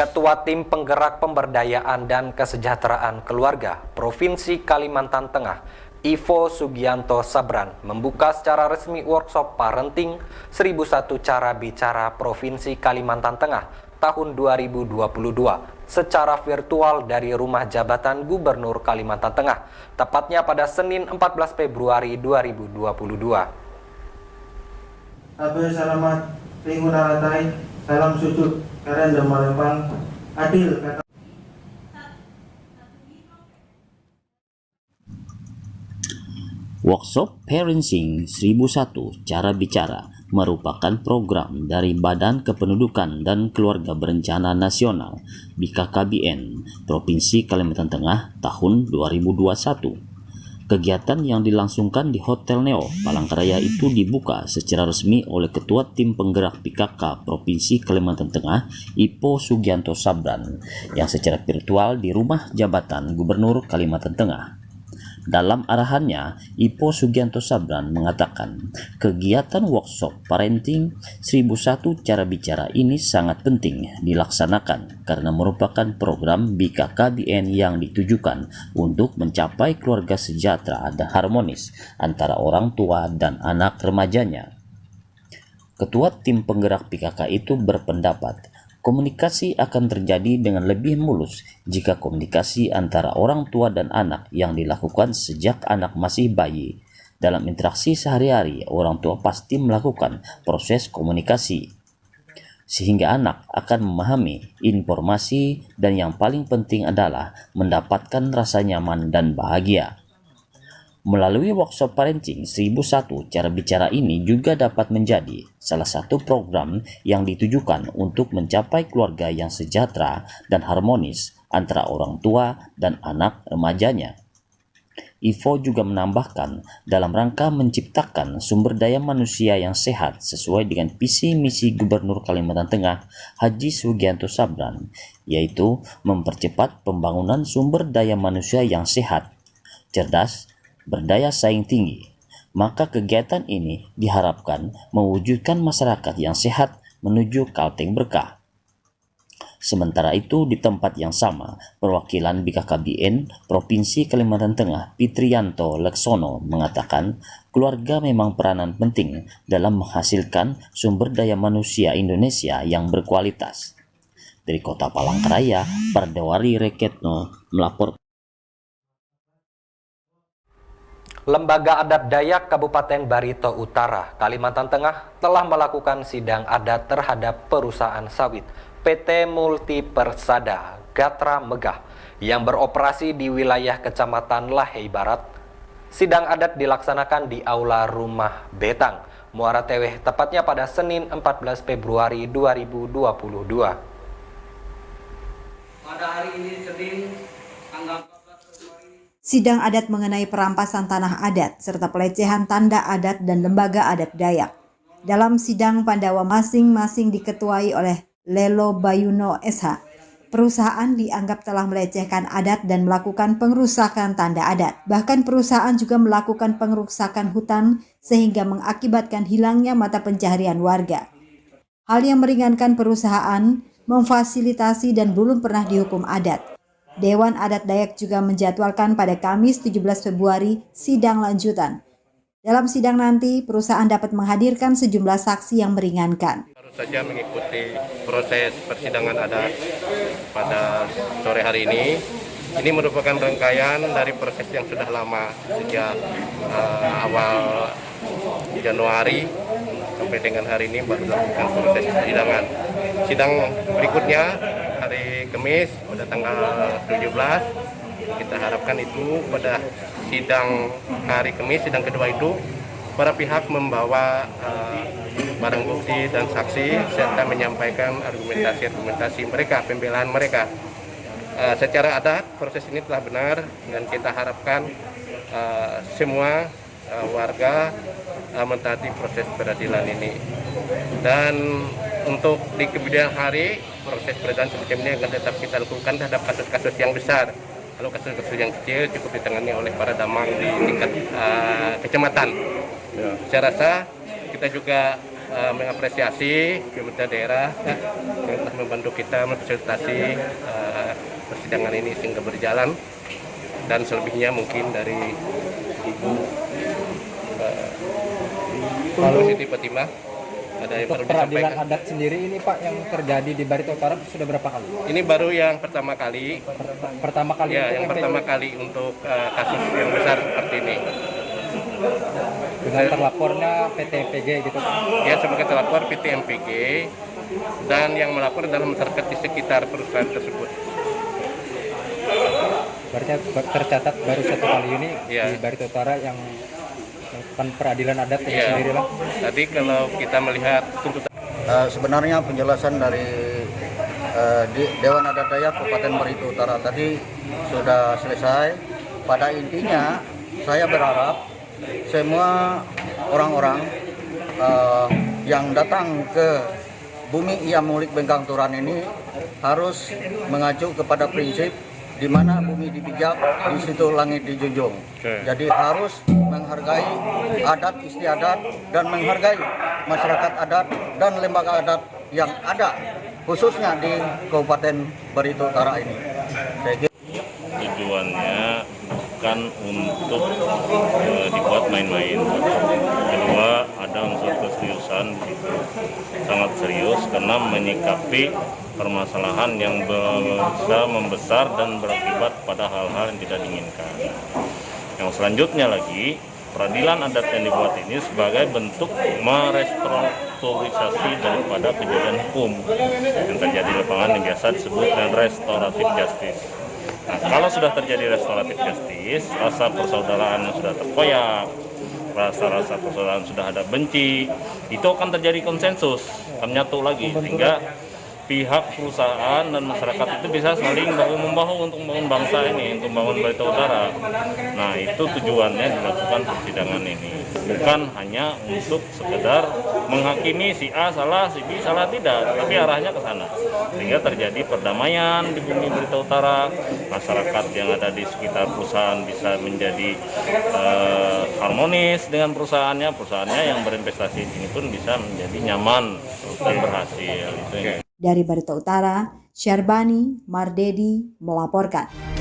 Ketua Tim Penggerak Pemberdayaan dan Kesejahteraan Keluarga Provinsi Kalimantan Tengah, Ivo Sugianto Sabran, membuka secara resmi workshop Parenting 1001 Cara Bicara Provinsi Kalimantan Tengah tahun 2022 secara virtual dari Rumah Jabatan Gubernur Kalimantan Tengah, tepatnya pada Senin 14 Februari 2022. Selamat minggu nalatai, salam sujud, karen dan marepang, adil kata. Workshop Parenting 1001 Cara Bicara merupakan program dari Badan Kependudukan dan Keluarga Berencana Nasional BKKBN Provinsi Kalimantan Tengah tahun 2021. Kegiatan yang dilangsungkan di Hotel Neo, Palangkaraya itu dibuka secara resmi oleh Ketua Tim Penggerak PKK Provinsi Kalimantan Tengah, Ivo Sugianto Sabran, yang secara virtual di Rumah Jabatan Gubernur Kalimantan Tengah. Dalam arahannya, Ivo Sugianto Sabran mengatakan, kegiatan workshop Parenting 1001 Cara Bicara ini sangat penting dilaksanakan karena merupakan program BKKBN yang ditujukan untuk mencapai keluarga sejahtera dan harmonis antara orang tua dan anak remajanya. Ketua Tim Penggerak PKK itu berpendapat, komunikasi akan terjadi dengan lebih mulus jika komunikasi antara orang tua dan anak yang dilakukan sejak anak masih bayi. Dalam interaksi sehari-hari, orang tua pasti melakukan proses komunikasi, sehingga anak akan memahami informasi dan yang paling penting adalah mendapatkan rasa nyaman dan bahagia. Melalui workshop Parenting 1001 Cara Bicara ini juga dapat menjadi salah satu program yang ditujukan untuk mencapai keluarga yang sejahtera dan harmonis antara orang tua dan anak remajanya. Ivo juga menambahkan dalam rangka menciptakan sumber daya manusia yang sehat sesuai dengan visi misi Gubernur Kalimantan Tengah Haji Sugianto Sabran, yaitu mempercepat pembangunan sumber daya manusia yang sehat, cerdas, berdaya saing tinggi. Maka kegiatan ini diharapkan mewujudkan masyarakat yang sehat menuju Kalteng Berkah. Sementara itu, di tempat yang sama, perwakilan BKKBN Provinsi Kalimantan Tengah Fitrianto Leksono mengatakan keluarga memang peranan penting dalam menghasilkan sumber daya manusia Indonesia yang berkualitas. Dari Kota Palangkaraya, Pardewari Reketno melaporkan. Lembaga Adat Dayak Kabupaten Barito Utara, Kalimantan Tengah telah melakukan sidang adat terhadap perusahaan sawit PT Multi Persada Gatra Megah yang beroperasi di wilayah Kecamatan Lahei Barat. Sidang adat dilaksanakan di Aula Rumah Betang, Muara Teweh, tepatnya pada Senin 14 Februari 2022. Pada hari ini Senin tanggal sidang adat mengenai perampasan tanah adat serta pelecehan tanda adat dan lembaga adat Dayak. Dalam sidang Pandawa masing-masing diketuai oleh Lelo Bayuno SH. Perusahaan dianggap telah melecehkan adat dan melakukan pengrusakan tanda adat. Bahkan perusahaan juga melakukan pengrusakan hutan sehingga mengakibatkan hilangnya mata pencaharian warga. Hal yang meringankan perusahaan, memfasilitasi dan belum pernah dihukum adat. Dewan Adat Dayak juga menjadwalkan pada Kamis 17 Februari sidang lanjutan. Dalam sidang nanti, perusahaan dapat menghadirkan sejumlah saksi yang meringankan. Baru saja mengikuti proses persidangan adat pada sore hari ini. Ini merupakan rangkaian dari proses yang sudah lama sejak awal Januari sampai dengan hari ini baru dilakukan proses persidangan. Sidang berikutnya hari Kamis pada tanggal 17, kita harapkan itu pada sidang hari Kamis, sidang kedua itu para pihak membawa barang bukti dan saksi serta menyampaikan argumentasi mereka, pembelaan mereka. Secara adat proses ini telah benar dan kita harapkan semua warga mentaati proses peradilan ini. Dan untuk di kemudian hari proses peradilan semacam ini akan tetap kita lakukan terhadap kasus-kasus yang besar. Kalau kasus-kasus yang kecil cukup ditangani oleh para damang di tingkat kecamatan. Saya rasa kita juga mengapresiasi pemerintah daerah yang telah membantu kita memfasilitasi persidangan ini sehingga berjalan, dan selebihnya mungkin dari Ibu Siti Fatimah ada yang perlu Peradilan disampaikan. adat sendiri ini Pak yang terjadi di Barito Utara sudah berapa kali? Ini baru yang pertama kali. Pertama kali Ya, untuk yang pertama kali untuk kasus yang besar seperti ini. dengan terlapornya PT MPG gitu Pak. Ya, sebagai terlapor PT MPG, dan yang melapor adalah masyarakat di sekitar perusahaan tersebut. Berarti tercatat baru satu kali ini Ya. di Barito Utara yang melakukan peradilan adat itu Ya, sendiri Pak. tadi kalau kita melihat tuntutan Sebenarnya penjelasan dari Dewan Adat Dayak Kabupaten Barito Utara tadi sudah selesai. Pada intinya saya berharap semua orang-orang yang datang ke Bumi Iyam Mulik Bengkang Turan ini harus mengacu kepada prinsip di mana bumi dipijak, di situ langit dijunjung. Jadi harus menghargai adat istiadat dan menghargai masyarakat adat dan lembaga adat yang ada khususnya di Kabupaten Barito Utara ini. Saya kira tujuannya bukan untuk dibuat main-main. Kedua, ada unsur keseriusan, sangat serius karena menyikapi permasalahan yang bisa membesar dan berakibat pada hal-hal yang tidak diinginkan. Yang selanjutnya lagi, peradilan adat yang dibuat ini sebagai bentuk merestrukturisasi daripada kejadian hukum yang terjadi di lapangan yang biasa disebut dengan restoratif justice. Nah, kalau sudah terjadi restoratif justice, rasa persaudaraan yang sudah terkoyak, rasa-rasa persaudaraan sudah ada benci, itu akan terjadi konsensus, akan nyatu lagi, sehingga pihak perusahaan dan masyarakat itu bisa saling bahu-membahu untuk membangun bangsa ini, untuk membangun Barito Utara. Nah, itu tujuannya dilakukan persidangan ini. Bukan hanya untuk sekedar menghakimi si A salah, si B salah, tidak, tapi arahnya ke sana. Sehingga terjadi perdamaian di bumi Barito Utara, masyarakat yang ada di sekitar perusahaan bisa menjadi harmonis dengan perusahaannya yang berinvestasi di sini pun bisa menjadi nyaman dan berhasil. Itu yang Dari Barito Utara, Syarbani Mardedi melaporkan.